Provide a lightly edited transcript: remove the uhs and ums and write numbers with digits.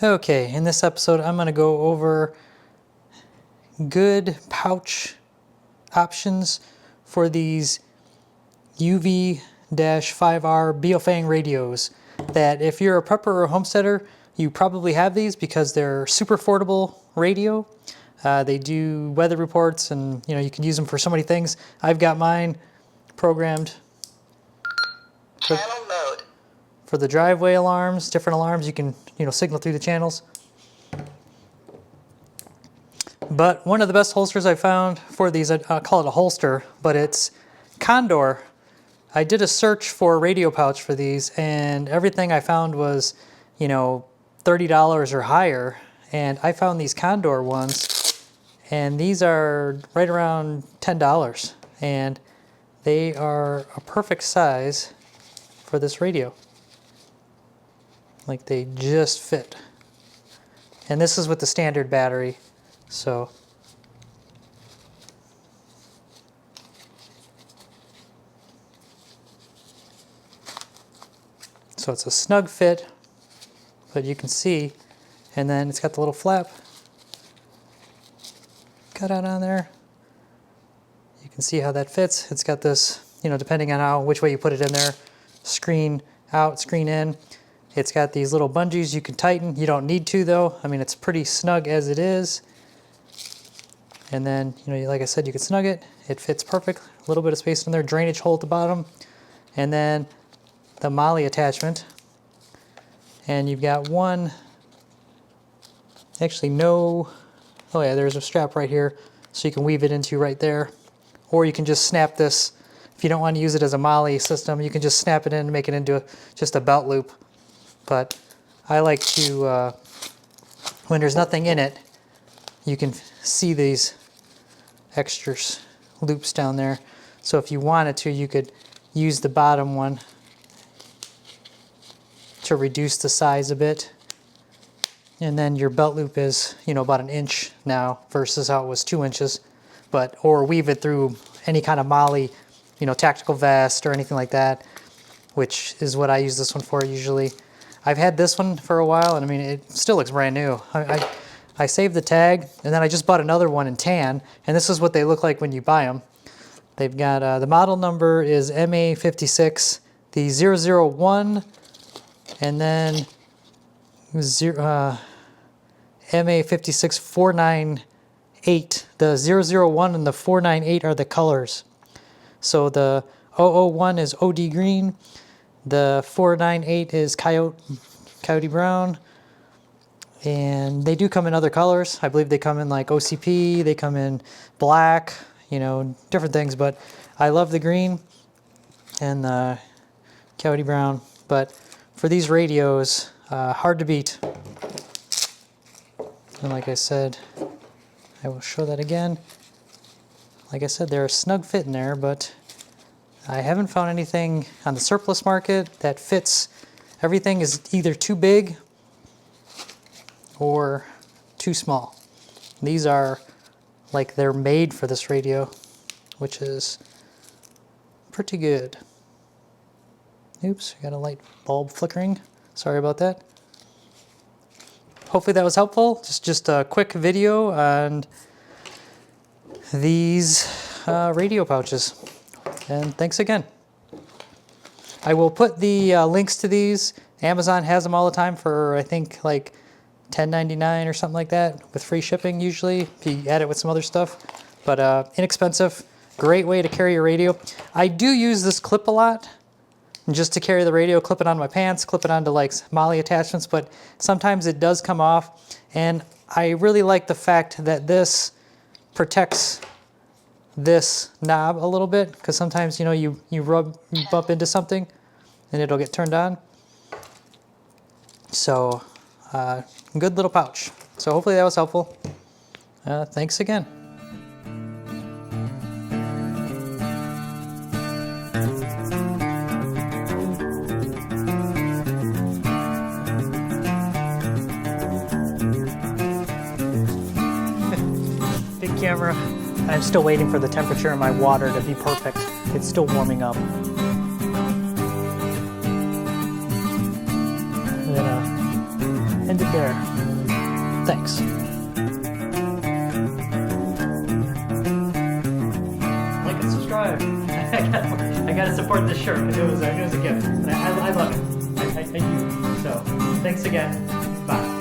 Okay, in this episode I'm going to go over good pouch options for these UV-5R Baofeng radios that if you're a prepper or a homesteader, you probably have these because they're super affordable radio. They do weather reports and you can use them for so many things. I've got mine programmed channel mode for the driveway alarms, different alarms. You can signal through the channels. But one of the best holsters I found for these, I'll call it a holster, but it's Condor. I did a search for a radio pouch for these, and everything I found was, $30 or higher. And I found these Condor ones, and these are right around $10. And they are a perfect size for this radio. Like, they just fit. And this is with the standard battery. So it's a snug fit, but you can see, and then it's got the little flap cut out on there. You can see how that fits. It's got this, depending on which way you put it in there, screen out, screen in. It's got these little bungees you can tighten. You don't need to though. I mean, it's pretty snug as it is. And then, like I said, you can snug it. It fits perfect. A little bit of space in there, drainage hole at the bottom. And then the MOLLE attachment. And you've got one, actually no, oh yeah, there's a strap right here. So you can weave it into right there. Or you can just snap this. If you don't want to use it as a MOLLE system, you can just snap it in and make it into just a belt loop. But I like to, when there's nothing in it, you can see these extra loops down there. So if you wanted to, you could use the bottom one to reduce the size a bit. And then your belt loop is, about an inch now versus how it was 2 inches. Or weave it through any kind of MOLLE, tactical vest or anything like that, which is what I use this one for usually. I've had this one for a while, and I mean, it still looks brand new. I saved the tag, and then I just bought another one in tan, and this is what they look like when you buy them. They've got, the model number is MA56, the 001, and then MA56 498. The 001 and the 498 are the colors. So the 001 is OD green, the 498 is coyote brown, and they do come in other colors. I believe they come in like OCP, they come in black, different things, but I love the green and the coyote brown. But for these radios, hard to beat. And like I said, I will show that again. Like I said, they're a snug fit in there, but I haven't found anything on the surplus market that fits. Everything is either too big or too small. These are like they're made for this radio, which is pretty good. Oops, I got a light bulb flickering. Sorry about that. Hopefully that was helpful. Just a quick video on these radio pouches. And thanks again. I will put the links to these. Amazon has them all the time for, I think, like $10.99 or something like that, with free shipping usually, if you add it with some other stuff. But inexpensive, great way to carry your radio. I do use this clip a lot, just to carry the radio, clip it on my pants, clip it onto like MOLLE attachments, but sometimes it does come off. And I really like the fact that this protects this knob a little bit, because sometimes you bump into something and it'll get turned on. So good little pouch. So hopefully that was helpful. Thanks again. Big camera. I'm still waiting for the temperature in my water to be perfect. It's still warming up. I'm gonna end it there. Thanks. Like and subscribe. I gotta support this shirt. It was a gift. I love it. I do. So thanks again. Bye.